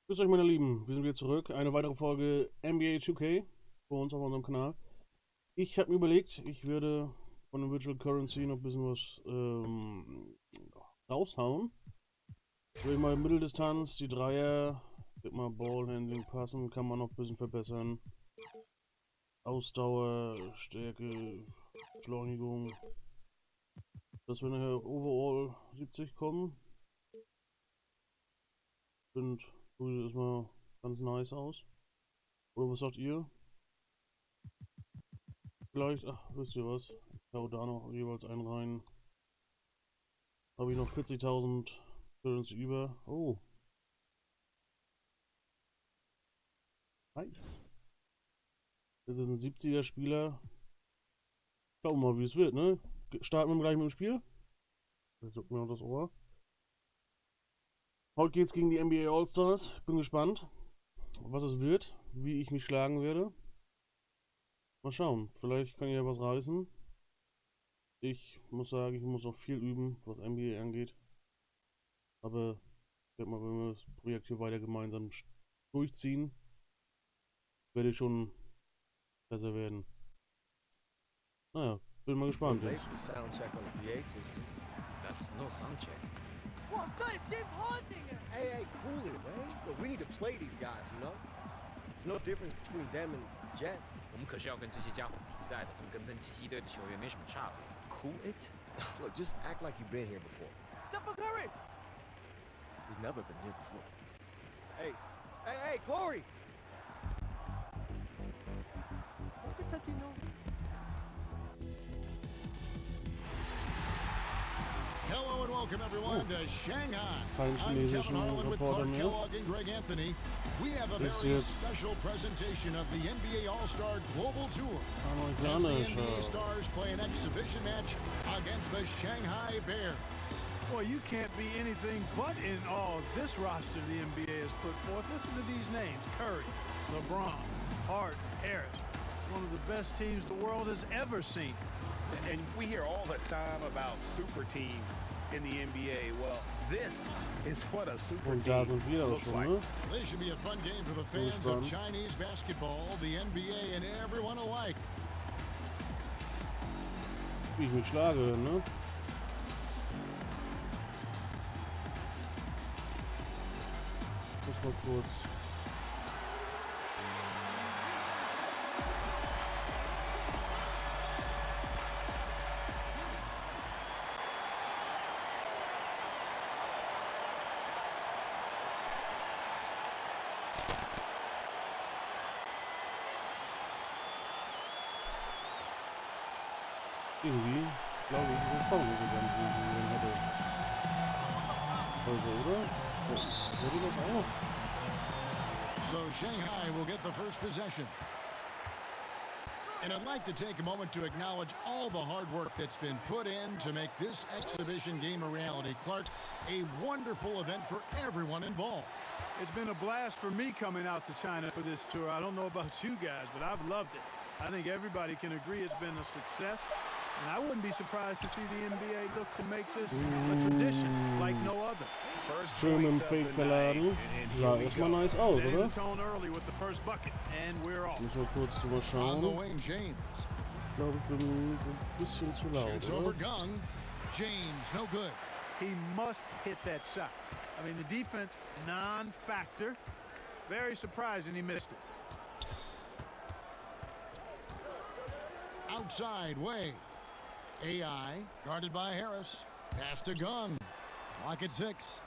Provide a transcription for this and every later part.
Grüß euch, meine Lieben. Wir sind wieder zurück. Eine weitere Folge NBA 2K bei uns auf unserem Kanal. Ich habe mir überlegt, ich werde von der Virtual Currency noch ein bisschen was raushauen. Ich will mal Mitteldistanz, die Dreier, wird mal Ballhandling passen, kann man noch ein bisschen verbessern. Ausdauer, Stärke, Beschleunigung. Dass wir nachher overall 70 kommen. Sieht erstmal ganz nice aus. Oder was sagt ihr? Vielleicht, ach, wisst ihr was? Ich hau da noch jeweils einen rein. Habe ich noch 40.000 Currency über. Oh. Nice. Das ist ein 70er Spieler. Schauen wir mal, wie es wird, ne? Starten wir gleich mit dem Spiel. Jetzt juckt mir noch das Ohr. Heute geht's gegen die NBA Allstars. Bin gespannt, was es wird, wie ich mich schlagen werde. Mal schauen, vielleicht kann ich ja was reißen. Ich muss sagen, ich muss noch viel üben, was NBA angeht. Aber ich denke mal, wenn wir das Projekt hier weiter gemeinsam durchziehen, werde ich schon besser werden. Naja, bin mal gespannt jetzt. Hey, cool it, man. Look, we need to play these guys, you know? There's no difference between them and Jets. 我们可是要跟这些家伙比赛的，跟根本奇迹队的球员没什么差别。Cool it? Look, just act like you've been here before. Stephen Curry! We've never been here before. Hey, Corey! Don't be touching no. Hello and welcome everyone to Shanghai. Kein I'm Kevin chinesischen Harlan with Reporter Clark mehr. Kellogg and Greg Anthony. We have a Ist very jetzt special presentation of the NBA All-Star Global Tour. As the amerikanischer. NBA Stars play an exhibition match against the Shanghai Bears. Boy, you can't be anything but in awe. This roster the NBA has put forth. Listen to these names: Curry, LeBron, Harden, Harris. It's one of the best teams the world has ever seen. And we hear all the time about super teams in the NBA. Well, this is what a super Und da team sind wir auch looks schon, like. ne? This should be a fun game for the fans of spannend. Chinese basketball, the NBA, and everyone alike. Wie ich mich schlage, ne? Muss mal kurz. Irgendwie glaube ich, dieser Song ist so ganz gut, wie ich ihn hatte. Heute, oder? Hört ihr das auch? So Shanghai will get the first possession. And I'd like to take a moment to acknowledge all the hard work that's been put in to make this exhibition game a reality. Clark, a wonderful event for everyone involved. It's been a blast for me coming out to China for this tour. I don't know about you guys, but I've loved it. I think everybody can agree it's been a success. And I wouldn't be surprised to see the NBA look to make this a tradition like no other. Schön mit dem Fake verladen. Sah erstmal nice aus, Setting oder? the tone early with the first bucket, and we're off. Muss mal kurz drüber On the schauen. wing, James. Ich glaube, ich bin ein bisschen zu laut, Shoots over oder? Gung. James, no good. He must hit that shot. I mean, the defense, non-factor. Very surprising he missed it. Outside, way. AI, guarded by Harris. Pass to Gung. Lock at 6.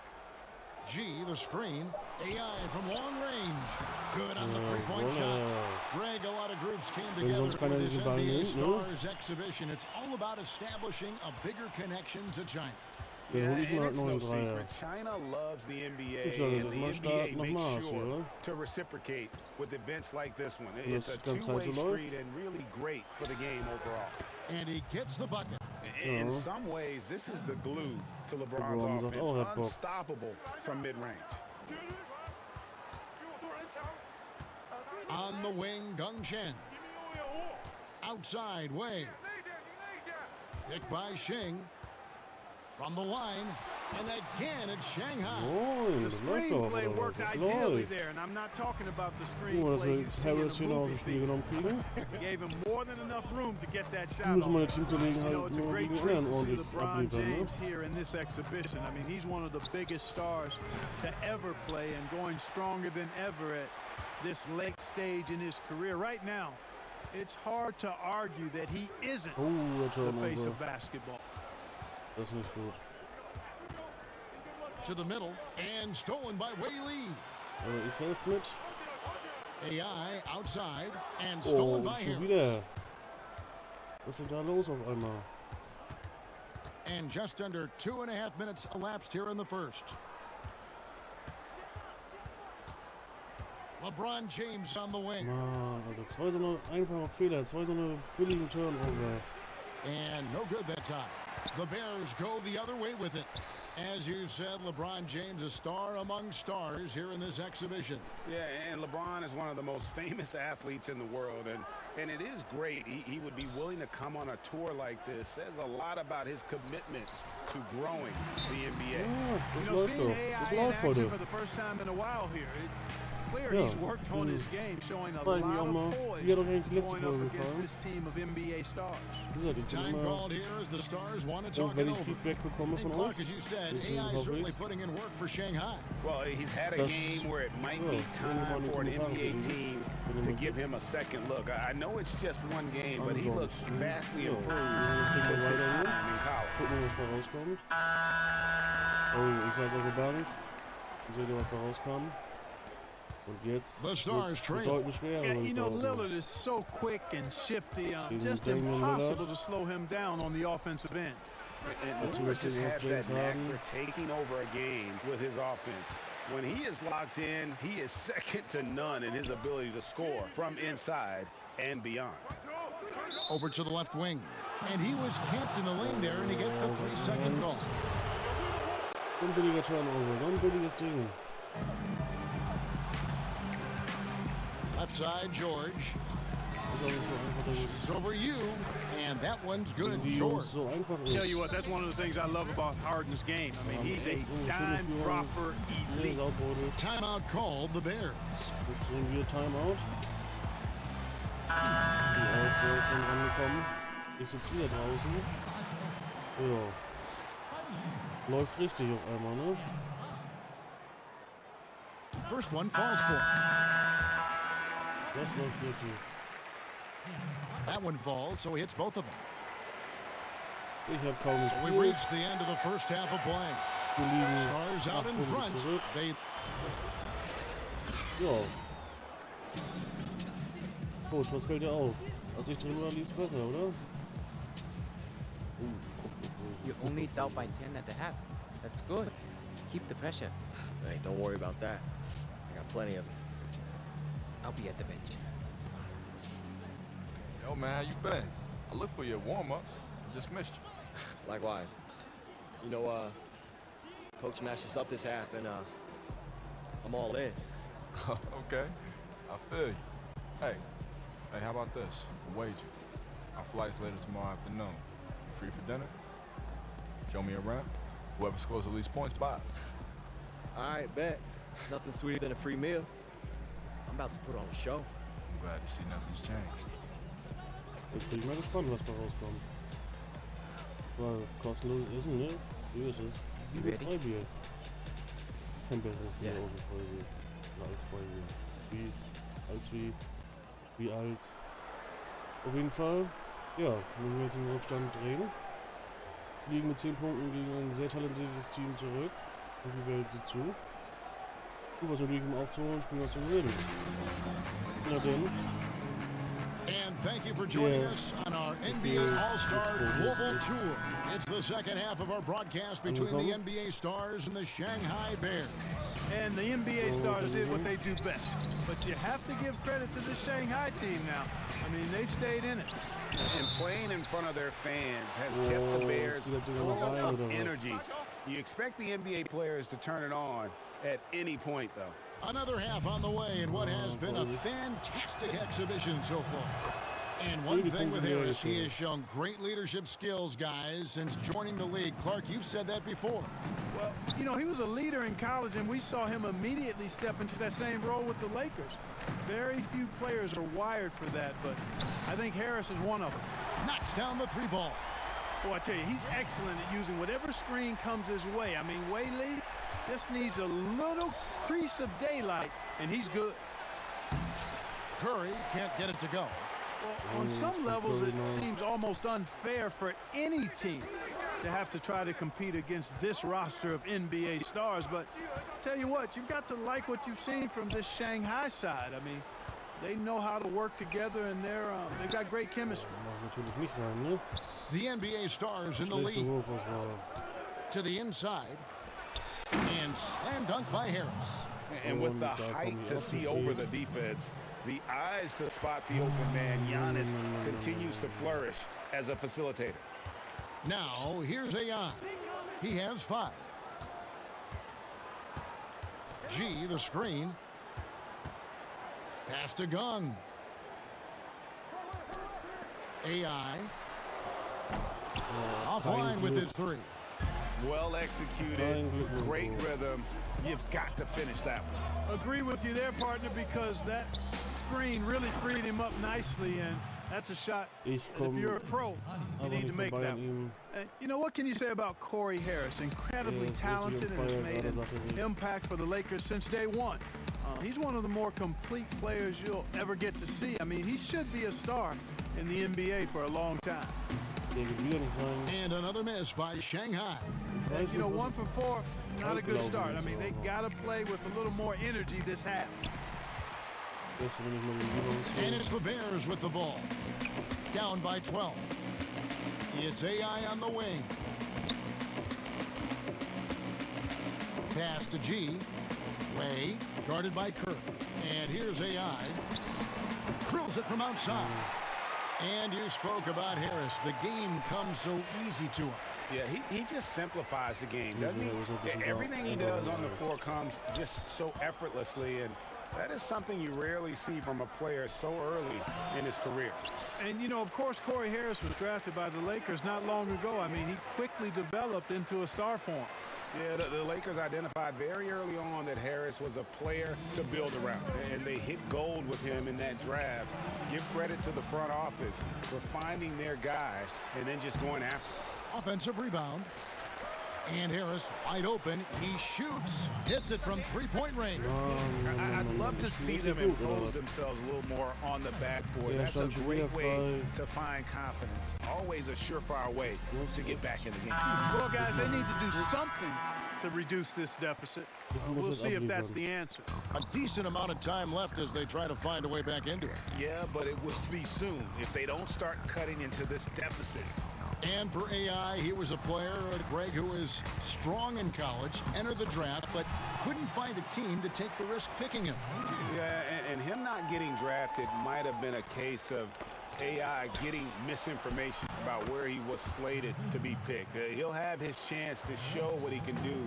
G, the screen. AI from long range. Good on the three-point shot. Greg, a lot of groups came Wenn together sonst for keiner this diese Ball NBA nimmt, ne? Stars exhibition. It's all about establishing a bigger connection to China. Dann hol ich and mir halt it's noch no einen Dreier. secret. China loves the NBA, Ich sage jetzt and the erstmal Start NBA nach makes Maß, sure oder? to reciprocate with events like this one. Wenn It's das a die ganze Zeit two-way so läuft. street and really great for the game overall. And he gets the bucket. In Ja. some ways, this is the glue to LeBron LeBron's sagt offense. auch, er hat Bock. Unstoppable from mid-range. On the wing, Gung Chen. Outside, way. Picked by Shing. From the line, And again, it's Shanghai. Moin, The das läuft doch, screenplay oder was? worked Das ideally läuft. there, and I'm not talking about the Gucken wir, dass screenplay wir you see in Harris the hier noch aus movie dem Spiel genommen kriegen. theater. Gave him more than enough room to get that shot Müssen off. meine Teamkollegen You know, halt it's a nur great gegen treat anderen to see ordentlich LeBron abliefern, ne? James here in this exhibition. I mean, he's one of the biggest stars to ever play and going stronger than ever at this late stage in his career. Right now, it's hard to argue that he isn't Der the face Turnover. of basketball. Das ist nicht gut. To the middle and stolen by Whaley. Aber ich helfe mit. AI outside and stolen Oh, by schon him. wieder. Was ist denn da los auf einmal? And just under 2.5 minutes elapsed here in the first. LeBron James on the wing. Mann, Alter, zwei so eine einfache Fehler, zwei so eine billigen Turnover. And no good that time. The Bears go the other way with it. As you said, LeBron James, a star among stars here in this exhibition. Yeah, and LeBron is one of the most famous athletes in the world, and it is great. He would be willing to come on a tour like this. Says a lot about his commitment to growing the NBA. Ja, das You know, läuft seeing doch. AI Das in läuft action heute. for the first time in a while here, it's clear Ja, he's worked on his game, showing a zeigen wir lot auch of mal, poise wie hat doch eigentlich die letzte going up Folge against gefallen. this team of NBA stars. Wie gesagt, ich bin Time immer, called here as the stars want to talk wenn it ich over. Feedback bekomme And von Clark, euch, as you said, deswegen AI is hoffe certainly ich, putting in work for Shanghai. Well, he's had a Das- game where it might ja, be irgendwann time in die for an Kommentare NBA kriegen, team wenn to ihr give möchtet. him a second look. I know it's just one game, but he Also, looks vastly ja, improved das Ding since mal his weiter hier. time in college. Gucken wir, was da rauskommt. Oh, ich saß auf der Bank. Und seht ihr, was da rauskam? Und jetzt The Stars wird's trail. bedeutend schwerer. Yeah, würde you ich know, behaupten. Lillard is so quick and shifty, Gegen just Daumen, impossible Lillard. to slow him down on the offensive end. And Dazu Lillard lässt just ihn auch has James that knack Harden. for taking over a game with his offense. When he is locked in, he is second to none in his ability to score from inside and beyond. Over to the left wing. And he was camped in the lane there, and he gets the 3-second call. So ein billiger Turnover, so ein billiges Ding. Left side, George. Ist auch nicht so einfach, dass It's es over you, and that one's good. gegen die George. Jungs so einfach ist. Tell you what, that's one of the things I love about Harden's game. I mean, he's a Echt so eine schöne dime Führung, dropper sehr elite. saubeutelt. Timeout called the Bears. Jetzt sehen wir Timeout. Die Allstars sind angekommen. Ich sitze wieder draußen. Ja. Läuft richtig auf einmal, ne? First one falls for. Das läuft richtig. That one falls, so he hits both of them. Ich habe kaum So we gespielt. reached the end of the first half of play. Wir liegen Stars 8 out in Punkte front. zurück. They Ja. Coach, was fällt dir auf? Als ich drin war, lief es besser, oder? You're only down by 10 at the half. That's good. Keep the pressure. Hey, don't worry about that. I got plenty of it. I'll be at the bench. Yo, man, how you been? I looked for you at warm-ups. I just missed you. Likewise. You know, Coach matched us up this half, and I'm all in. Okay, I feel you. Hey, how about this? A wager. Our flight's later tomorrow afternoon. You free for dinner? Show me around. Whoever scores the least points buys. All right, bet. Nothing sweeter than a free meal. I'm about to put on a show. I'm glad to see nothing's changed. Jetzt bin ich mal gespannt, was da rauskommt. Weil kostenloses Essen, ne? Das ist wie ein Freibier. Kein besseres Bier Ja. außer Freibier. Oder als Freibier. Wie als. Auf jeden Fall, ja, müssen wir jetzt den Rückstand drehen. Liegen mit 10 Punkten gegen ein sehr talentiertes Team zurück. Und die Welt sieht zu. Und was natürlich, um aufzuholen, spielen wir zu gewinnen. Na denn. And thank you for joining Yeah. us on our Viel NBA All-Star Spaß Global ist Tour. It's the second half of our broadcast between the angekommen. NBA Stars and the Shanghai Bears. And the NBA So, stars did what mhm. they do best. But you have to give credit to this Shanghai team now. I mean, they've stayed in it. And playing in front of their fans has kept the Oh, Bears jetzt wieder Dinger full noch rein, of oder was? energy. You expect the NBA players to turn it on at any point, though. Another half on the way in what has been a Volle. fantastic exhibition so far. And one thing with Harris, he has shown great leadership skills, guys, since joining the league. Clark, you've said that before. Well, you know, he was a leader in college, and we saw him immediately step into that same role with the Lakers. Very few players are wired for that, but I think Harris is one of them. Knocks down the 3 ball. Boy, I tell you, he's excellent at using whatever screen comes his way. I mean, Whaley just needs a little crease of daylight, and he's good. Curry can't get it to go. Well, on some levels, it seems almost unfair for any team to have to try to compete against this roster of NBA stars. But tell you what, you've got to like what you've seen from this Shanghai side. I mean, they know how to work together, and they've got great chemistry. The NBA stars in the lead. To the inside. And slam dunk by Harris. And with the height to see over the defense, the eyes to spot the open man, Giannis continues to flourish as a facilitator. Now, here's AI. He has 5. G, the screen. Pass to Gung. AI. Offline with his 3. Well executed, great rhythm. You've got to finish that one. Agree with you there, partner, because that screen really freed him up nicely, and that's a shot. If you're a pro, you need to make that one. You know, what can you say about Corey Harris? Incredibly talented and has made an impact for the Lakers since day one. He's one of the more complete players you'll ever get to see. I mean, he should be a star in the NBA for a long time. And another miss by Shanghai. And, you know, 1 for 4, not a good start. I mean, they got to play with a little more energy this half. And it's the Bears with the ball. Down by 12. It's AI on the wing. Pass to G. Way, guarded by Kirk. And here's AI. Drills it from outside. And you spoke about Harris. The game comes so easy to him. Yeah, he just simplifies the game, doesn't he? Everything he does on the floor comes just so effortlessly, and that is something you rarely see from a player so early in his career. And, you know, of course, Corey Harris was drafted by the Lakers not long ago. I mean, he quickly developed into a star form. Yeah, the Lakers identified very early on that Harris was a player to build around, and they hit gold with him in that draft. Give credit to the front office for finding their guy and then just going after him. Offensive rebound. And Harris wide open. He shoots. Hits it from 3-point range. I'd love to see them impose themselves a little more on the backboard. That's a great way to find confidence. Always a surefire way to get back in the game. Well, guys, they need to do something to reduce this deficit. We'll see if that's the answer. A decent amount of time left as they try to find a way back into it. Yeah, but it will be soon if they don't start cutting into this deficit. And for AI, he was a player, Greg, who was strong in college, entered the draft, but couldn't find a team to take the risk picking him. Yeah, and him not getting drafted might have been a case of AI getting misinformation about where he was slated to be picked. He'll have his chance to show what he can do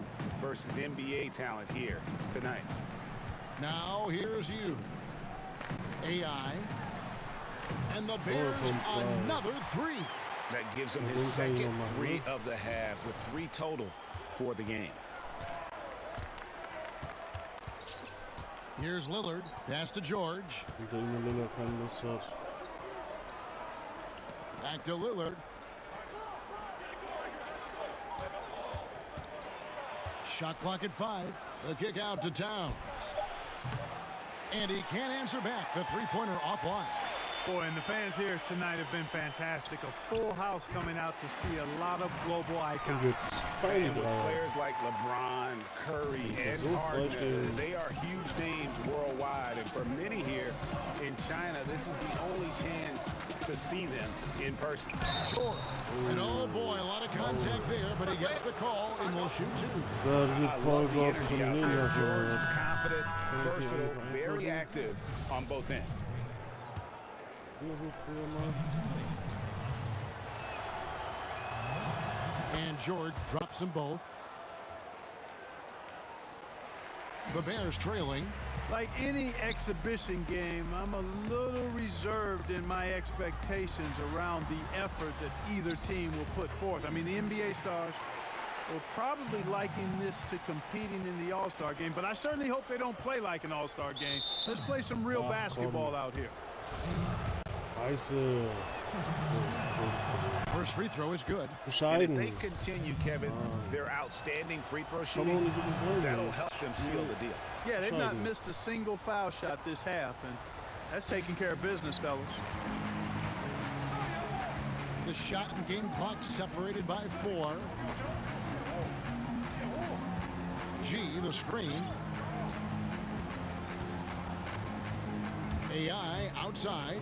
versus NBA talent here tonight. Now, here's you. AI. And the Bears, another 3. That gives him his second 3 of the half, with 3 total for the game. Here's Lillard. Pass to George. Back to Lillard. Shot clock at 5. The kick out to Towns. And he can't answer back. The 3-pointer offline. Boy, and the fans here tonight have been fantastic. A full house coming out to see a lot of global icons. And with players like LeBron, Curry, and Harden, they are huge names worldwide. And for many here in China, this is the only chance to see them in person. And oh boy, a lot of contact there, but he gets the call and will shoot 2. I love the energy out there. George is confident, versatile, very active on both ends. And George drops them both. The Bears trailing. Like any exhibition game, I'm a little reserved in my expectations around the effort that either team will put forth. I mean, the NBA stars will probably liken this to competing in the All-Star game, but I certainly hope they don't play like an All-Star game. Let's play some real basketball out here. Scheiße. First free throw is good. And if they continue, Kevin, their outstanding free throw shooting, that'll help them seal the deal. Yeah, they've not missed a single foul shot this half, and that's taking care of business, fellas. The shot and game clock separated by 4. G, the screen. AI outside.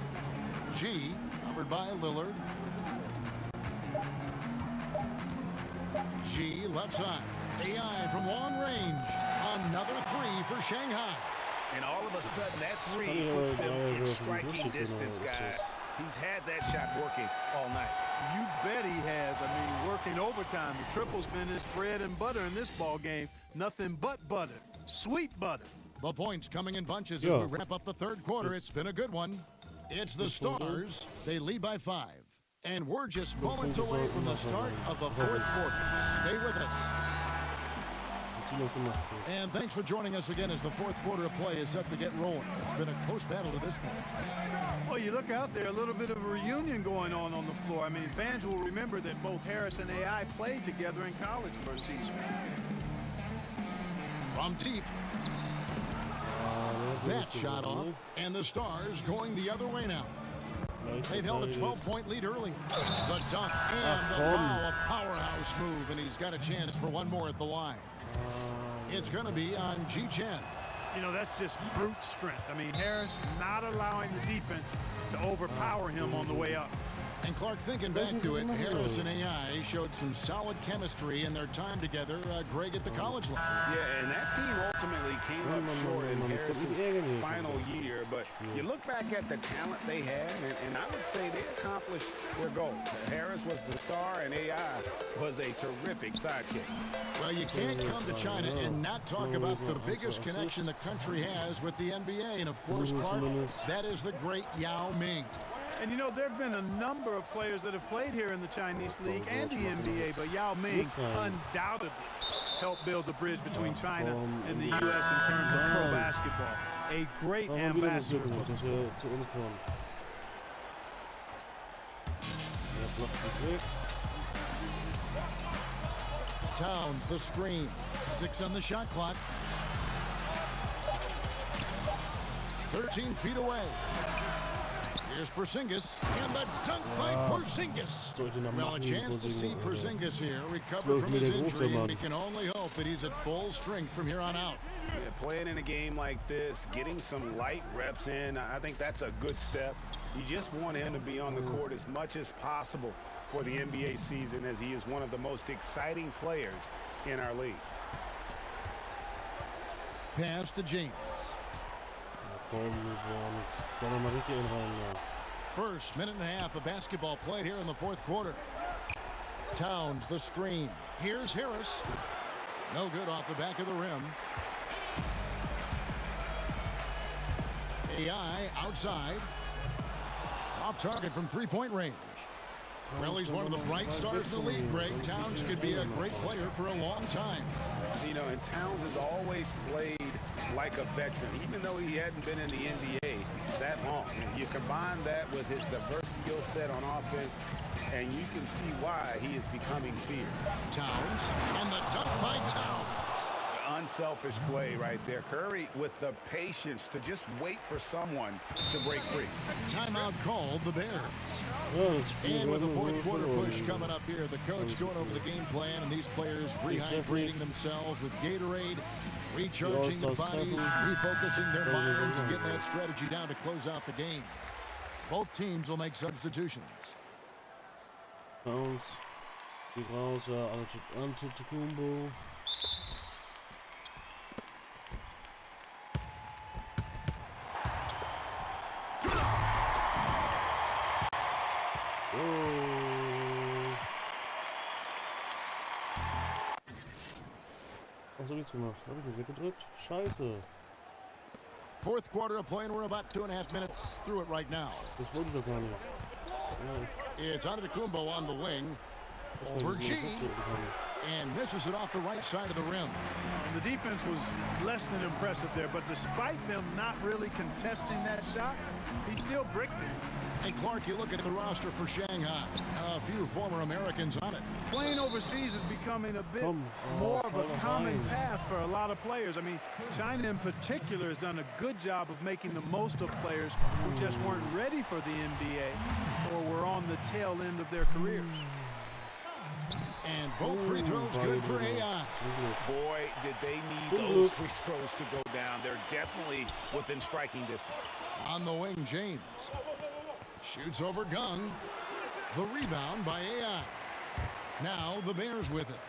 G, covered by Lillard. G, left side. AI from long range. Another 3 for Shanghai. And all of a sudden, that 3 puts them in striking distance, guys. He's had that shot working all night. You bet he has. I mean, working overtime. The triple's been his bread and butter in this ball game. Nothing but butter. Sweet butter. The points coming in bunches as we wrap up the third quarter. It's been a good one. It's the Stars. They lead by 5. And we're just moments away from the start of the fourth quarter. Stay with us. And thanks for joining us again as the fourth quarter of play is set to get rolling. It's been a close battle to this point. Well, you look out there, a little bit of a reunion going on the floor. I mean, fans will remember that both Harris and AI played together in college for a season. From deep. That shot off, and the Stars going the other way now. They've held a 12-point lead early. The dunk and the foul, a powerhouse move, and he's got a chance for one more at the line. It's going to be on Ji Chen. You know, that's just brute strength. I mean, Harris not allowing the defense to overpower him on the way up. And Clark, thinking back to it, Harris and AI showed some solid chemistry in their time together, Greg, at the college level. Yeah, and that team ultimately came up short in Harris's final year. But you look back at the talent they had, and I would say they accomplished their goal. Harris was the star, and AI was a terrific sidekick. Well, you can't come to China and not talk about the biggest connection the country has with the NBA. And, of course, Clark, that is the great Yao Ming. And, you know, there have been a number of players that have played here in the Chinese League and the NBA, but Yao Ming undoubtedly helped build the bridge between China and the U.S. in terms of pro basketball. A great ambassador. Towns, the screen. 6 on the shot clock. 13 feet away. Here's Porzingis, and the dunk by Porzingis. Well, a chance to see Porzingis here recover from his injury, and we can only hope that he's at full strength from here on out. Yeah, playing in a game like this, getting some light reps in, I think that's a good step. You just want him to be on the court as much as possible for the NBA season, as he is one of the most exciting players in our league. Pass to James. First minute and a half of basketball played here in the fourth quarter. Towns, the screen. Here's Harris. No good off the back of the rim. AI outside. Off target from three-point range. Well, he's one of the bright stars in the league, Greg. Towns could be a great player for a long time. You know, and Towns has always played like a veteran, even though he hadn't been in the NBA that long. You combine that with his diverse skill set on offense, and you can see why he is becoming feared. Towns, and the dunk by Towns. Unselfish play right there. Curry with the patience to just wait for someone to break free. Timeout called the Bears. And with the fourth quarter push coming up here, the coach going over the game plan, and these players rehydrating themselves with Gatorade, recharging their bodies, refocusing their minds, and getting that strategy down to close out the game. Both teams will make substitutions. Antetokounmpo. Was hab ich jetzt gemacht? Habe ich mich weggedrückt? Scheiße. Fourth quarter of play, and we're about 2.5 minutes through it right now. Das wollte ich doch gar nicht. Ja. It's Antetokounmpo on the wing. Over G. And misses it off the right side of the rim. And the defense was less than impressive there, but despite them not really contesting that shot, he still bricked it. And Clark, you look at the roster for Shanghai. A few former Americans on it. Playing overseas is becoming a bit more of a common path for a lot of players. I mean, China in particular has done a good job of making the most of players who just weren't ready for the NBA or were on the tail end of their careers. And both free throws good for AI. Boy, did they need those free throws to go down. They're definitely within striking distance. On the wing, James. Shoots over Gung. The rebound by AI. Now the Bears with it.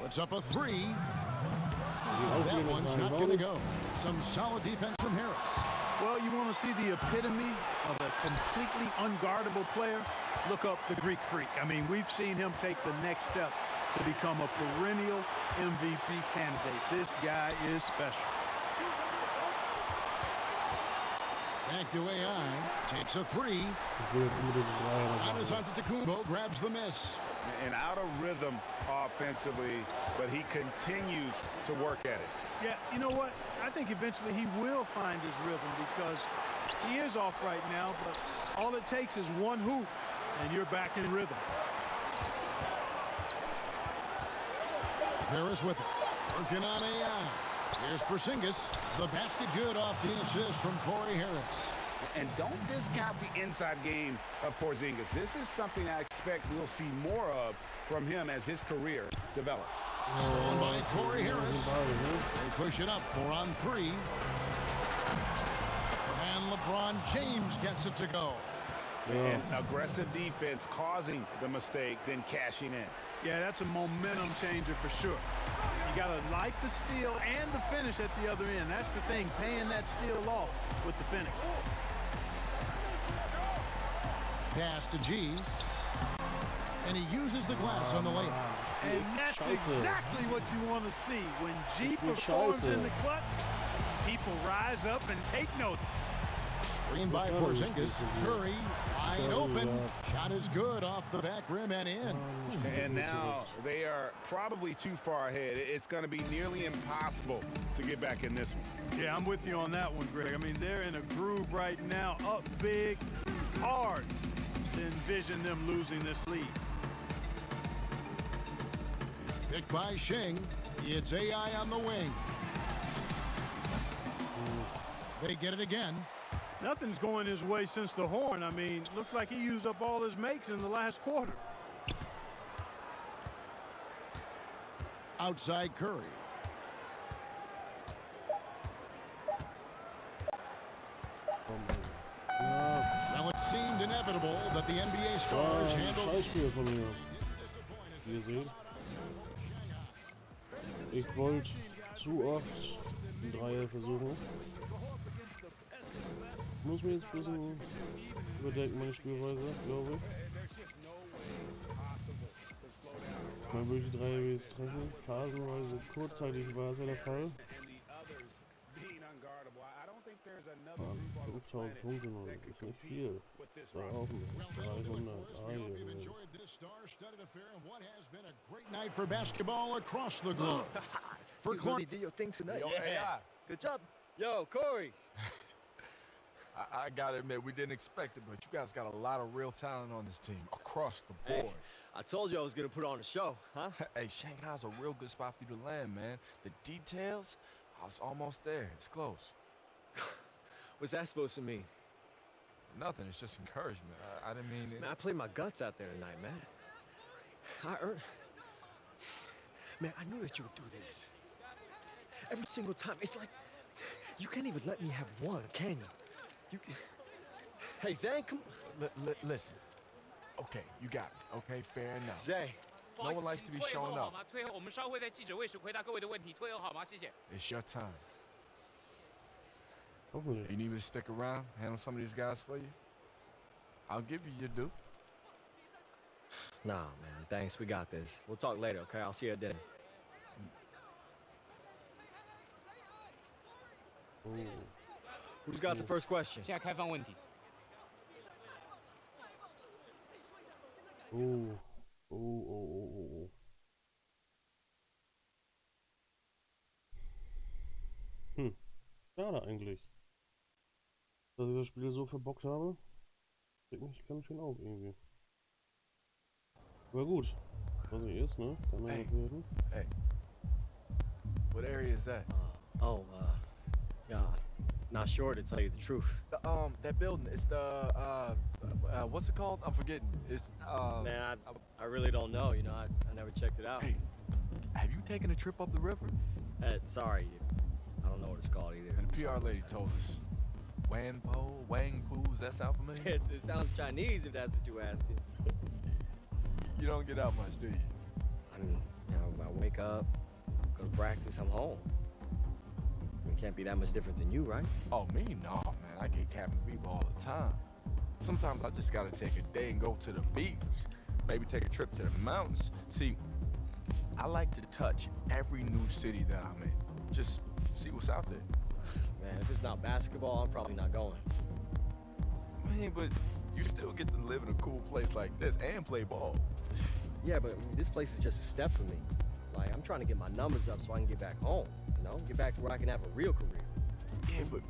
Puts up a three. That one's not going to go. Some solid defense from Harris. Well, you want to see the epitome of a completely unguardable player? Look up the Greek Freak. I mean, we've seen him take the next step to become a perennial MVP candidate. This guy is special. Back to AI. Takes a three. Antetokounmpo grabs the miss. And out of rhythm offensively, but he continues to work at it. Yeah, you know what? I think eventually he will find his rhythm because he is off right now, but all it takes is one hoop, and you're back in rhythm. Harris with it. Working on AI. Here's Porzingis. The basket good off the assist from Corey Harris. And don't discount the inside game of Porzingis. This is something I expect we'll see more of from him as his career develops. Stolen by Corey Harris. They push it up 4-on-3. And LeBron James gets it to go. And aggressive defense causing the mistake, then cashing in. Yeah, that's a momentum changer for sure. You got to like the steal and the finish at the other end. That's the thing, paying that steal off with the finish. Pass to G. And he uses the glass on the layup. And that's exactly what you want to see. When G performs in the clutch, people rise up and take notice. Screen by Porzingis. Curry, wide open. Shot is good off the back rim and in. And now they are probably too far ahead. It's going to be nearly impossible to get back in this one. Yeah, I'm with you on that one, Greg. I mean, they're in a groove right now. Up big, hard to envision them losing this lead. Picked by Shing. It's AI on the wing. They get it again. Nothing's going his way since the horn. I mean, looks like he used up all his makes in the last quarter. Outside Curry. Well, it seemed inevitable that the NBA stars handled Spiel von mir. Wie ihr seht. Ich wollte zu oft einen Dreier versuchen. Muss mir jetzt ein bisschen überdenken, meine Spielweise, glaube ich. Mal würde ich die Dreier jetzt treffen. Phasenweise kurzzeitig war es ja der Fall. 5000 Punkte noch, das ist nicht viel. Das war auch nicht. 300. Ah, ja. night for basketball across the globe. For You really did your thing tonight. Yeah. Good job. Yo, Corey. I gotta admit, we didn't expect it, but you guys got a lot of real talent on this team across the board. Hey, I told you I was gonna put on a show, huh? Hey, Shanghai's a real good spot for you to land, man. The details, I was almost there. It's close. What's that supposed to mean? Nothing. It's just encouragement. I didn't mean it. Man, I played my guts out there tonight, man. I earned. Man, I knew that you would do this. Every single time. It's like you can't even let me have one, can you? You can... Hey, Zay, come on. Listen. Okay, you got it. Okay, fair enough. Zay. No one likes to be showing up. 退后，我们稍后在记者会时回答各位的问题。退后好吗？谢谢。 It's your time. Hopefully. You need me to stick around, handle some of these guys for you? I'll give you your due. Nah, man. Thanks. We got this. We'll talk later, okay? I'll see you at dinner. Who's got the first question? 现在开放问题。Schade eigentlich, dass ich das Spiel so verbockt habe. Regt mich ganz schön auf irgendwie. Aber gut, was nicht ist, ne? Kann man noch werden. Hey. What area is that? Yeah, not sure to tell you the truth. That building, it's the, what's it called? I'm forgetting. It's, Man, I really don't know, you know, I never checked it out. Hey, have you taken a trip up the river? Sorry, I don't know what it's called either. And the PR lady told us. Wang Po, does that sound familiar? It sounds Chinese if that's what you're asking. You don't get out much, do you? I mean, you know, I wake up, go to practice, I'm home. It can't be that much different than you, right? Oh, me? No, man. I get cabin fever all the time. Sometimes I just gotta take a day and go to the beach. Maybe take a trip to the mountains. See, I like to touch every new city that I'm in. Just see what's out there. Man, if it's not basketball, I'm probably not going. Man, but you still get to live in a cool place like this and play ball. Yeah, but this place is just a step for me. Like, I'm trying to get my numbers up so I can get back home, you know? Get back to where I can have a real career. Yeah, but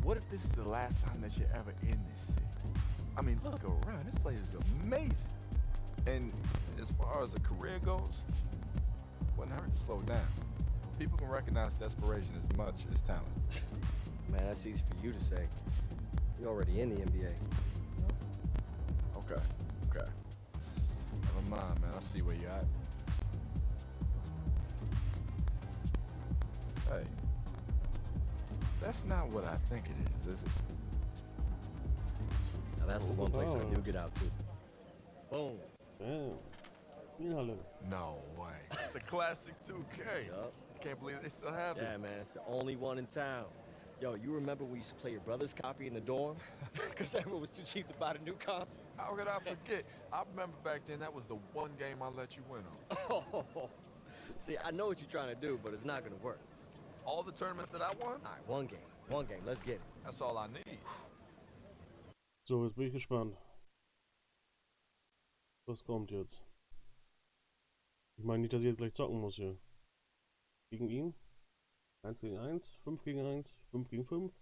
what if this is the last time that you're ever in this city? I mean, look around. This place is amazing. And as far as a career goes, wouldn't hurt to slow down. People can recognize desperation as much as talent. Man, that's easy for you to say. You're already in the NBA. Okay. Never mind, man. I see where you're at. Hey, that's not what I think it is it? Now that's the one place I do get out to. Boom. Damn. No way. It's the classic 2K. Yup. Can't believe they still have this. Yeah, man, it's the only one in town. Yo, you remember we used to play your brother's copy in the dorm? Because everyone was too cheap to buy the new console. How could I forget? I remember back then that was the one game I let you win on. Oh, see, I know what you're trying to do, but it's not going to work. All the tournaments that I won? All right, one game, let's get it. That's all I need. So, jetzt bin ich gespannt. Was kommt jetzt? Ich meine nicht, dass ich jetzt gleich zocken muss hier. Gegen ihn? 1 gegen 1, 5 gegen 1, 5 gegen 5.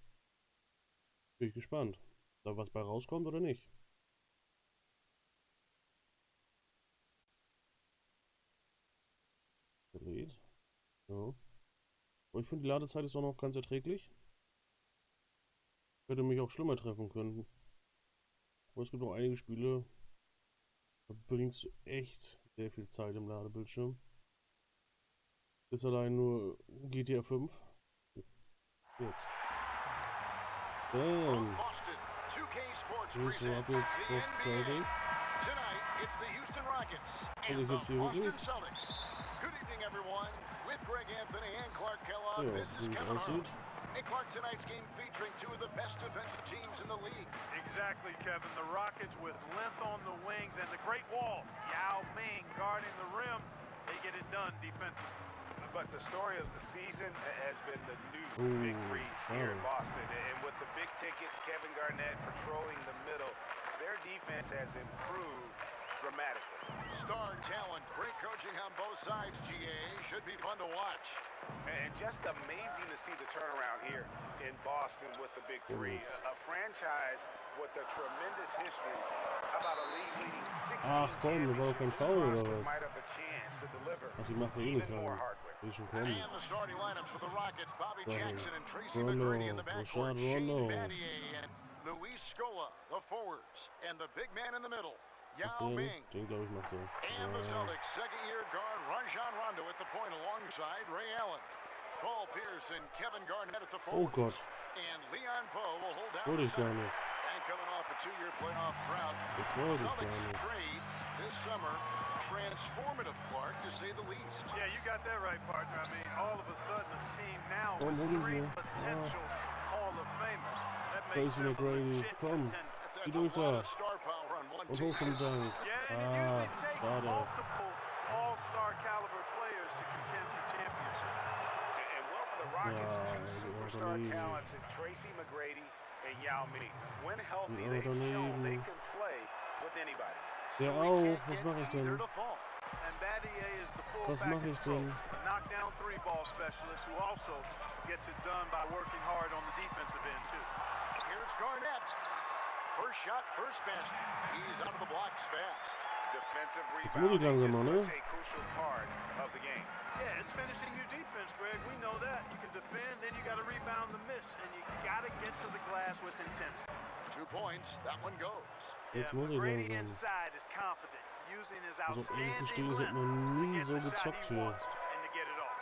Bin ich gespannt, ob was bei rauskommt oder nicht. Gedreht. Ja. Aber ich finde, die Ladezeit ist auch noch ganz erträglich. Hätte mich auch schlimmer treffen können. Aber es gibt auch einige Spiele, da bringst du echt sehr viel Zeit im Ladebildschirm. Ist allein nur GTA 5. Jetzt. Bam. So ab jetzt kurzzeitig. Und ich jetzt hier wirklich. Ja, so wie es aussieht. Hey, Clark, tonight's game featuring two of the best defensive teams in the league. Exactly, Kevin. The Rockets with length on the wings and the Great Wall. Yao Ming guarding the rim. They get it done defensively. But the story of the season has been the new victory here in Boston. And with the big tickets, Kevin Garnett patrolling the middle, their defense has improved dramatically. Star talent, great coaching on both sides, GA. Should be fun to watch. And just amazing to see the turnaround here in Boston with the big three. A franchise with a tremendous history. How about a league-leading 16 Ach komm, da war kein Foul oder was? might have a chance to deliver Ach, die macht ja eh nicht even more rein. hardware. Will schon kommen. And the starting lineups for the Rockets, Bobby Jackson and Tracy Rondo, McGrady in the backcourt, Rashad Shane Rondo. Battier and Luis Scola, the forwards, and the big man in the middle, Yao Ming. Den glaube ich macht er. And the Celtics, second-year guard Rajon Rondo at the point alongside Ray Allen. Paul Pierce and Kevin Garnett at the Oh forward. Gott, And Leon Poe will hold down wollte the ich gar center. nicht. And coming off a two-year playoff drought, Das wollte ich gar Celtics nicht. trades this summer, transformative, Clark, to say the least. Yeah, you got that right, partner. I mean, all of a sudden, a team now Komm, hol with ihn three hier. potential Hall of Famers. That Da makes ist them a McGrady. legit Komm, contender. geh durch da. Star power on one Und team. hoch zum Dank. Yeah, and it Ah, usually takes schade. multiple all-star caliber players to contend for championships. And well, for the Rockets, Ja. superstar talents in Tracy McGrady and Yao Ming. When healthy, they've shown they can play with anybody. Ja auch, was mache ich denn? And Battier is the Was fullback mache ich approach, denn? a knockdown three-ball specialist who also gets it done by working hard on the defensive end too. Here's Garnett. First shot, first basket. He's out of the blocks fast. Defensive Jetzt muss ich langsam mal, ne? such a crucial part of the game. Yeah, it's finishing your defense, Greg. We know that. You can defend, then you got to rebound the miss, and you got to get to the glass with intensity. 2 points, that one goes. Jetzt muss ich McGrady langsam. inside is confident, using his Also irgendwie stehe outstanding ich hätte noch length to nie get so the shot gezockt he hier. wants and to get it off.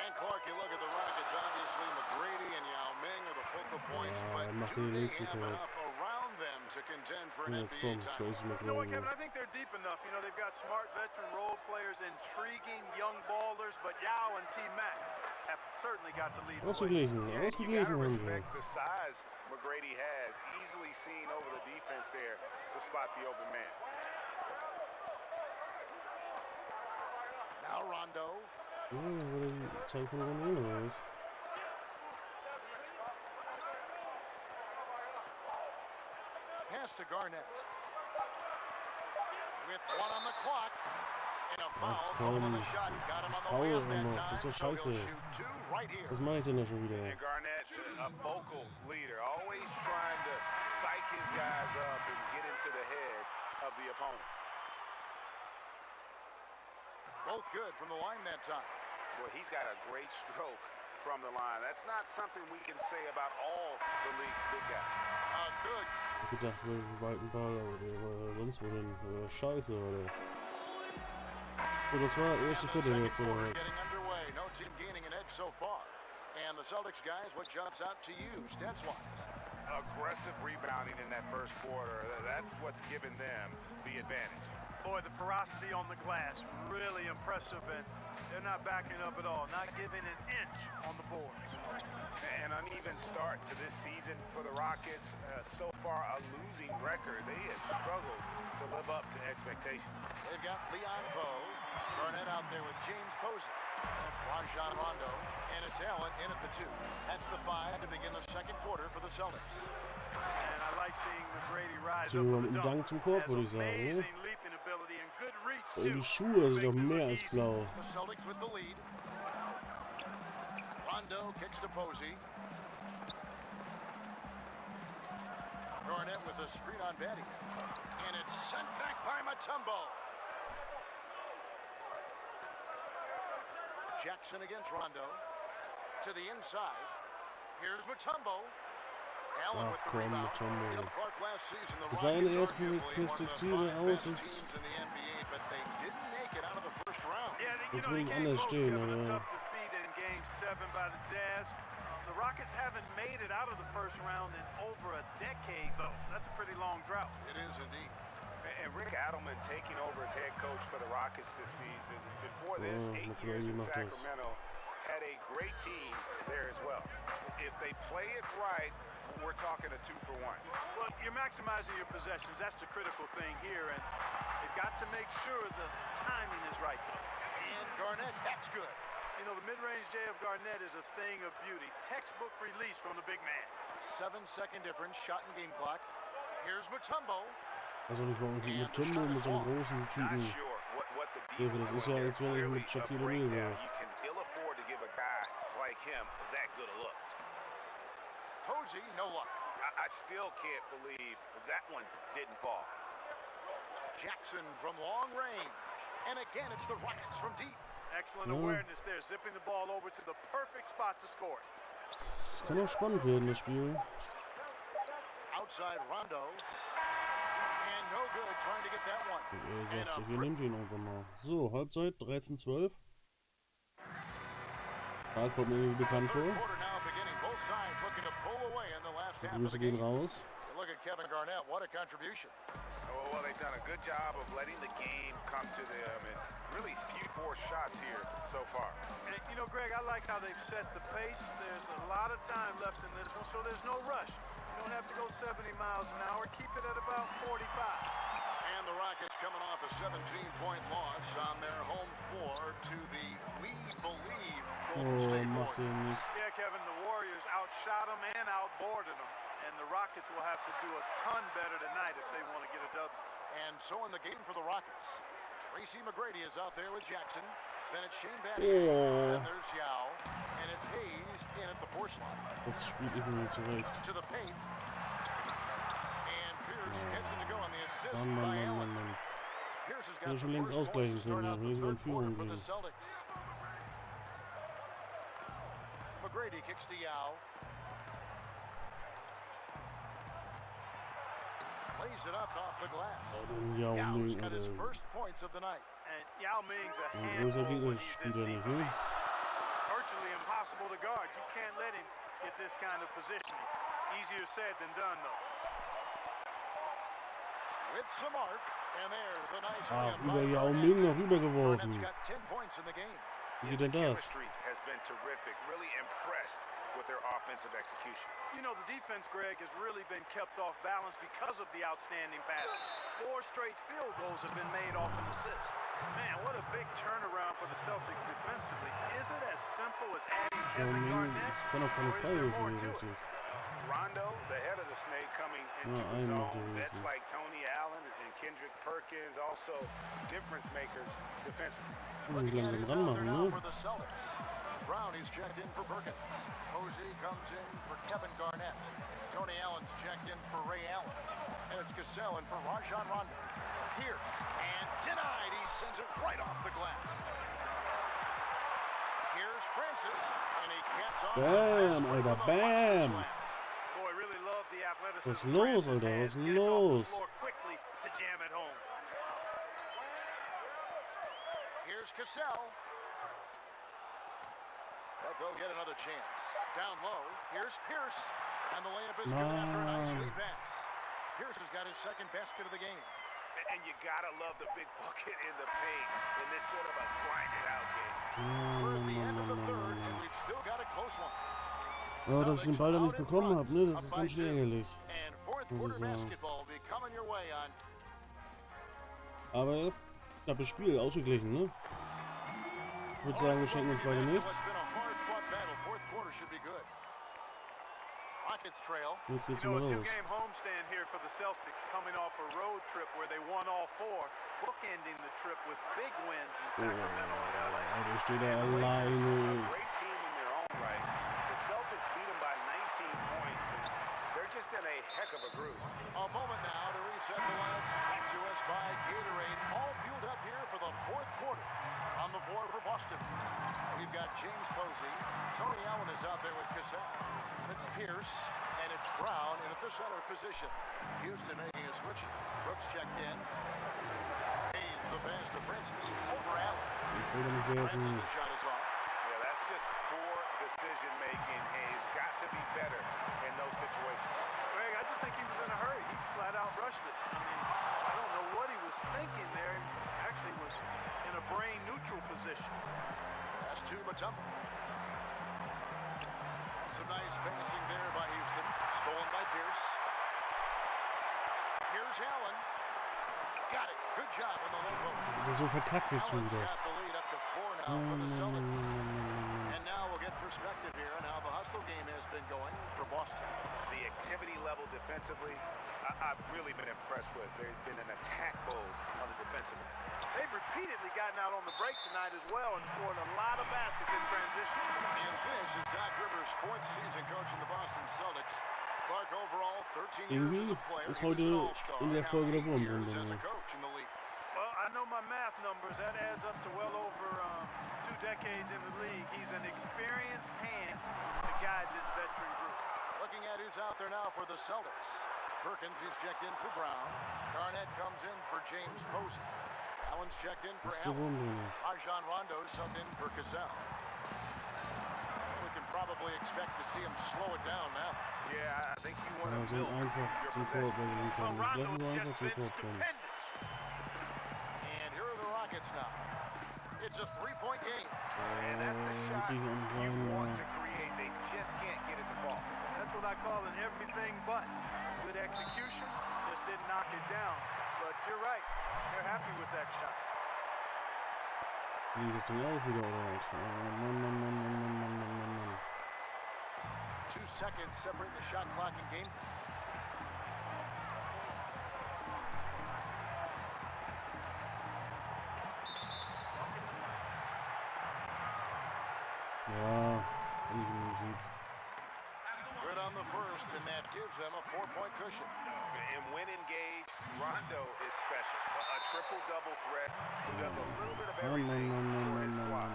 And Clark, you look at the Rockets, obviously McGrady and Yao Ming are the focal points, Ja, but macht do den they nächsten have Korb. enough around them to contend for an Jetzt NBA kommt title? Tracy You know what, McGrady. Kevin? I think they're deep enough. You know, they've got smart veteran role players, intriguing young ballers, but Yao and T-Mac have certainly got to lead the way. Ausgeglichen, You gotta ausgeglichen haben wir. respect the size McGrady has, easily seen over the defense there to spot the open man. Now Rondo. Ja, wurde die Zeit von Ronaldo raus. Pass to Garnett. With 1 on the clock. And a foul. Ach Both on komm, the shot. Got him on the Foul layup immer, that das ist time, doch so he'll scheiße. shoot 2 right here. Was mache ich denn da schon wieder? And Garnett, a vocal leader, always trying to psych his guys up and get into the head of the opponent. Both good from the line that time. Well, he's got a great stroke from the line. That's not something we can say about all the league's big guys. Good. Ich hab gedacht, wir weiten Ball oder sonst wo denn. Scheiße, oder? So, das war erste Viertel jetzt, oder was? Getting underway. No team gaining an edge so far. And the Celtics guys, what jumps out to you, stats-wise? Aggressive rebounding in that first quarter. That's what's given them the advantage. Boy, the ferocity on the glass, really impressive, and they're not backing up at all, not giving an inch on the boards. An uneven start to this season for the Rockets. So far, a losing record. They have struggled to live up to expectations. They've got Leon Bowe. Garnett out there with James Posey. That's Rajon Rondo. And it's Allen in at the 2. That's the 5 to begin the second quarter for the Celtics. And I like seeing McGrady rise Sind up wir for mit the dem Dank dunk. zum Korb, würde ich Has sagen, ne? amazing leaping ability and good reach, Die too. Schuhe sind doch mehr als blau. The Celtics with the lead. Rondo kicks to Posey. Garnett with a screen on Batty. And it's sent back by Mutombo. Jackson against Rondo. To the inside. Here's Mutombo. Allen with the komm, rebound. Mutombo. Bill Clark last season, the Das sah in der Rockets ersten arguably one of the Perspektive top aus, best als teams in the NBA, but they didn't make it out of the first round. Yeah, Das you know, will they ich came anders close, stehen, Kevin, a aber tough defeat in Game 7 by the Jazz. The Rockets haven't made it out of the first round in over a decade, though. That's a pretty long drought. It is indeed. And Rick Adelman taking over as head coach for the Rockets this season. Before this, 8 years in Sacramento, had a great team there as well. If they play it right, we're talking a 2-for-1. Well, you're maximizing your possessions. That's the critical thing here, and they've got to make sure the timing is right. And Garnett, that's good. You know, the mid-range J of Garnett is a thing of beauty. Textbook release from the big man. 7-second difference, shot and game clock. Here's Mutombo. also nicht warum ich mit Tumbo mit so einem großen Typen. Ja, das ist ja, als wenn ich mit Shaquille O'Neal wäre. You can ill afford to give a guy like him that good a look. Posey, no luck. I still can't believe that one didn't fall. Jackson from long range. And again, it's the Rockets from deep. Excellent awareness there, zipping the ball over to the perfect spot to score. Es kann auch spannend werden, das Spiel. Outside Rondo. And no good, trying to get that one. Und er sagt sich, ihr nehmt ihn einfach mal. So, Halbzeit, 13:12. Da kommt mir irgendwie bekannt vor. Die Grüße gehen raus. Look at Kevin Garnett, what a contribution. Well, they've done a good job of letting the game come to them and really few forced shots here so far. And, you know, Greg, I like how they've set the pace. There's a lot of time left in this one, so there's no rush. You don't have to go 70 miles an hour. Keep it at about 45. And the Rockets coming off a 17-point loss on their home floor to the We Believe Golden State Warriors. Yeah, Kevin, the Warriors outshot them and outboarded them. And the Rockets will have to do a ton better tonight if they want to get a W. And so in the game for the Rockets, Tracy McGrady is out there with Jackson. Then it's Shane Battier. Then there's Yao. And it's Hayes in at the 4 slot. Das spielt irgendwie zurecht. To the paint. And Pierce heads in to go on the assist by Allen. Pierce has got schon links ausgleichen können, wenn wir in Führung gehen. McGrady kicks to Yao. Plays it up off the glass. Yao's got his first points of the night. And Yao Ming's a großer Gegenspieler nicht, ne? Virtually impossible to guard. You can't let him get this kind of positioning. Easier said than done, though. With some arc, and there's the nice Ach, über Yao Ming noch rübergeworfen. Got 10 points in the game. Wie geht denn das? Has been terrific. Really impressed with their offensive execution. You know, the defense, Greg, has really been kept off balance because of the outstanding pass. 4 straight field goals have been made off an assist. Man, what a big turnaround for the Celtics defensively. Is it as simple as adding Kevin Garnett? Kann auch keine Freiwürfe hier richtig. Rondo, the head of the snake, coming into his own. That's like Tony Allen and Kendrick Perkins, also difference makers defensively. Langsam ranmachen, ne? For the Celtics. Brown is checked in for Perkins. Posey comes in for Kevin Garnett. Tony Allen's checked in for Ray Allen. And it's Cassell in for Rajon Rondo. Pierce, and denied. He sends it right off the glass. Here's Francis, and he caps off. Bam, Alter, bam! Boy, really love the athleticism. Was ist los, Alter? Was ist los? Quickly to jam it home. Here's Cassell. They'll get another chance. Down low, here's Pierce, and the layup is good after a nice lead pass. Pierce has got his second basket of the game. And you gotta love the big bucket in the paint in this sort of a grinded-out game. We're at the end of the third, and we've still got a close one. Ja, dass ich den Ball da nicht bekommen habe, ne? Das ist ganz schön ärgerlich. Muss ich sagen. Aber knappes Spiel, ausgeglichen, ne? Ich würde sagen, wir schenken uns beide nichts. Jetzt geht's mal los. Two-game homestand here for the Celtics, coming off a road trip where they won all 4, bookending the trip with big wins in Sacramento and LA. Der steht da alleine. Great team in their own right. The Celtics beat them by 19 points, and they're just in a heck of a groove. A moment now to reset the lineup. Back to us by Gatorade. All fueled up here for the 4th quarter. On the floor for Boston, we've got James Posey. Tony Allen is out there with Cassell. It's Pierce, and it's Brown in at the center position. Houston making a switch. Brooks checked in. Hayes the pass to Francis. Over Allen. Francis' shot is off. Yeah, that's just poor decision-making. Hayes got to be better in those situations. Greg, I just think he was in a hurry. He flat out rushed it. I mean, I don't know what he was thinking there. He actually was in a brain-neutral position. Pass to Mutombo. Some nice passing there by Houston. Stolen by Pierce. Here's Allen. Got it. Good job on the low post. Das ist so verkackt jetzt schon wieder. Got the lead up to 4 now for the Celtics. And now we'll get perspective here on how the hustle game has been going for Boston. The activity level defensively, I've really been impressed with. There's been an attack mode on the defensive end. They've repeatedly gotten out on the break tonight as well and scored a lot of baskets in transition. And this is Doc Rivers' 4th season coaching the Boston Celtics. Clark overall, 13 years as a player. Ist heute in der Folge der Wurmrunde. Well, I know my math numbers. That adds up to well over 2 decades in the league. He's an experienced hand to guide this veteran group. Looking at who's out there now for the Celtics. Perkins is checked in for Brown. Garnett comes in for James Posey. Allen's checked in for Allen. Rajon Rondo subbed in for Cassell. We can probably expect to see him slow it down now. Yeah, I think you want to build einfach zum Korb kommen. Jetzt lassen sie einfach zum Korb kommen. And here are the Rockets now. It's a 3-point game. And that's the shot you want to create. They just can't get it to fall. That's what I call an everything but. Good execution, just didn't knock it down. But you're right, they're happy with that shot. Das Ding auch wieder, oder? 2 seconds separating the shot clock and game. Ja, Musik. Good on the first, and that gives them a 4-point cushion. And when engaged, Rondo is special. A triple-double threat who does a little bit of everything for his squad.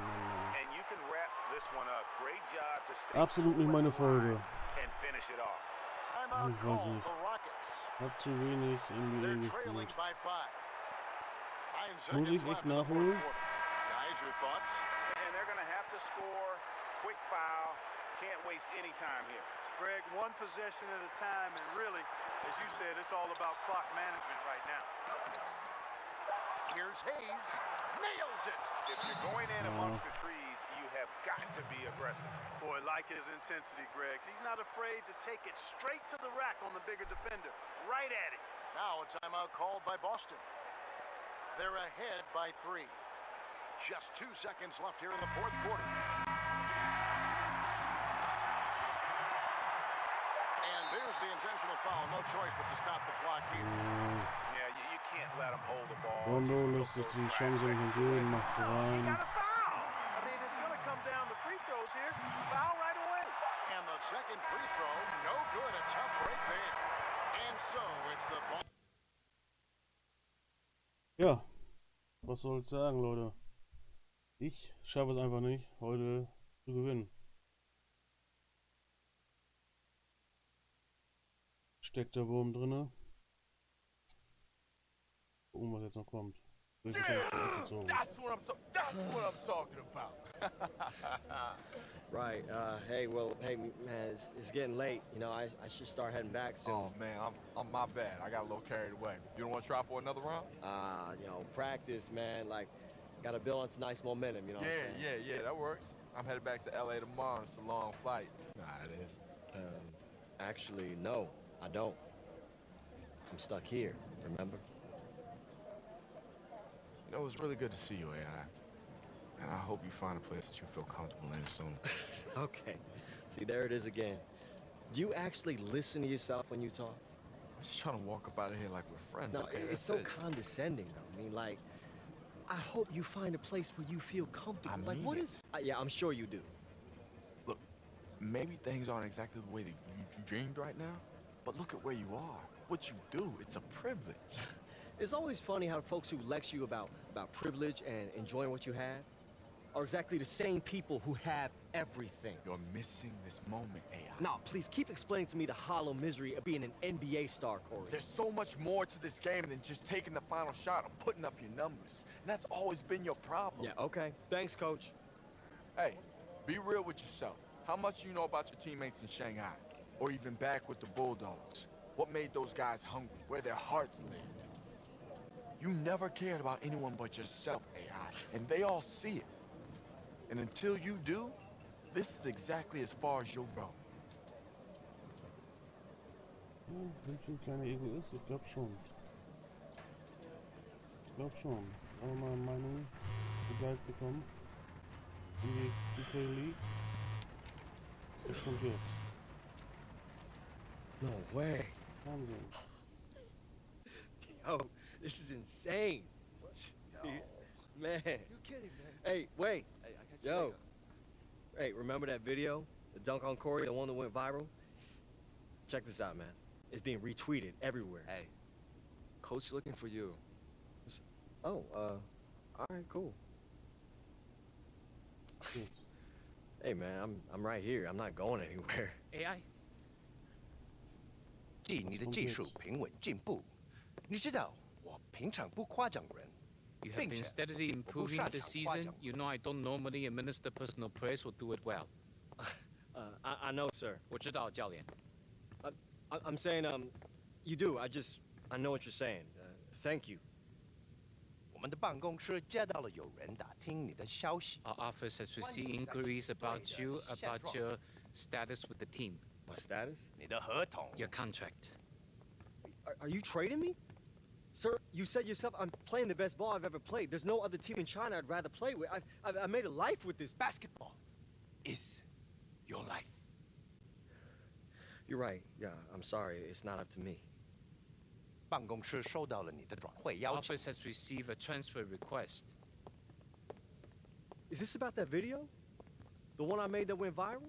And you can wrap this one up. Great job to stay Absolut nicht meine Folge. and finish it off. Timeout Ich weiß call nicht. for Rockets. Hab zu wenig NBA They're trailing gespielt. by 5. 9 Muss ich seconds echt left in the nachholen? fourth quarter. Guys, your thoughts? And they're going to have to score. Quick foul. Can't waste any time here. Greg, one possession at a time, and really, as you said, it's all about clock management right now. Here's Hayes. Nails it. If you're going in amongst the trees, you have got to be aggressive. Boy, like his intensity, Greg. He's not afraid to take it straight to the rack on the bigger defender. Right at it. Now a timeout called by Boston. They're ahead by 3. Just 2 seconds left here in the fourth quarter. And there's the intentional foul. No choice but to stop the clock here. Yeah, you can't let them hold the ball. Rondo lässt sich die Chance nicht entgehen, macht sie rein. Got a foul. I mean, it's going to come down to free throws here. Foul right away. And the second free throw, no good. A tough break there. And so it's the ball. Ja, was soll's sagen, Leute? Ich schaffe es einfach nicht, heute zu gewinnen. Steckt der Wurm drinne. Gucken, was jetzt noch kommt. That's what I'm talking about. Right. Hey, well, hey, man, it's getting late. You know, I should start heading back soon. Oh man, I'm my bad. I got a little carried away. You don't want to try for another round? You know, practice, man. Like, got to build on tonight's momentum. You know. Yeah, that works. I'm headed back to LA tomorrow. It's a long flight. Nah, it is. Actually, no, I don't. I'm stuck here. Remember? You know, it was really good to see you, AI. And I hope you find a place that you feel comfortable in soon. Okay. See, there it is again. Do you actually listen to yourself when you talk? I'm just trying to walk up out of here like we're friends. No, okay? it's so condescending, though. I mean, like, I hope you find a place where you feel comfortable. I Like, mean what it. is? Yeah, I'm sure you do. Look, maybe things aren't exactly the way that you dreamed right now, but look at where you are. What you do, it's a privilege. It's always funny how folks who lecture you about privilege and enjoying what you have are exactly the same people who have everything. You're missing this moment, AI. Now, please keep explaining to me the hollow misery of being an NBA star, Corey. There's so much more to this game than just taking the final shot or putting up your numbers. And that's always been your problem. Yeah, okay. Thanks, Coach. Hey, be real with yourself. How much do you know about your teammates in Shanghai? Or even back with the Bulldogs? What made those guys hungry? Where their hearts lived? You never cared about anyone but yourself, AI, and they all see it. And until you do, this is exactly as far as you'll go. Sind wir ein kleiner Egoist? Ich glaube schon. Aber meine Meinung gesagt bekommen. NBA 2K League. Was kommt jetzt? No way. Wahnsinn. Yo, this is insane. Man. You're kidding, man. Hey, wait. Hey, I catch you Yo. later. Hey, remember that video? The dunk on Corey, the one that went viral? Check this out, man. It's being retweeted everywhere. Hey, coach looking for you. Oh, all right, cool. Gut. Hey, man, I'm right here. I'm not going anywhere. AI，你的技术平稳进步。你知道，我平常不夸奖人。 You have been steadily improving this season. You know I don't normally administer personal praise or do it well. I know, sir. 我知道，教练。 I'm saying, you do. I know what you're saying. Thank you. 我们的办公室接到了有人打听你的消息。 Our office has received inquiries about you, about your status with the team. My status? 你的合同。 Your contract. Are you trading me? Sir, you said yourself I'm playing the best ball I've ever played. There's no other team in China I'd rather play with. I made a life with this. Basketball is your life. You're right. Yeah, I'm sorry. It's not up to me. 办公室收到了你的转会邀请。 Office has received a transfer request. Is this about that video? The one I made that went viral?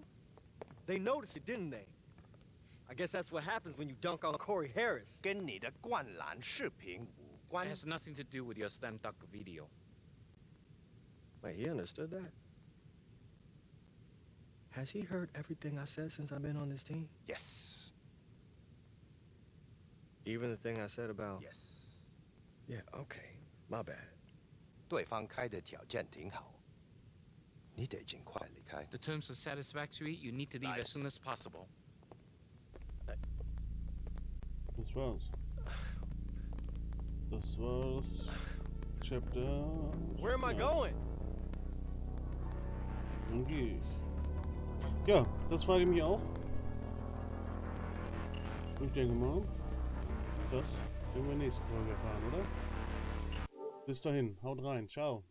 They noticed it, didn't they? I guess that's what happens when you dunk on Corey Harris. 跟你的灌篮视频无 It 关。 has nothing to do with your slam dunk video. Wait, he understood that? Has he heard everything I said since I've been on this team? Yes. Even the thing I said about... Yes. Yeah, okay. My bad. 对方开的条件挺好，你得尽快离开。 The terms are satisfactory. You need to leave as soon as possible. Das war's. Das war's. Chapter. Where am I going? Dann gehe ich. Ja, das war nämlich auch. Ich denke mal, das werden wir in der nächsten Folge erfahren, oder? Bis dahin, haut rein, ciao.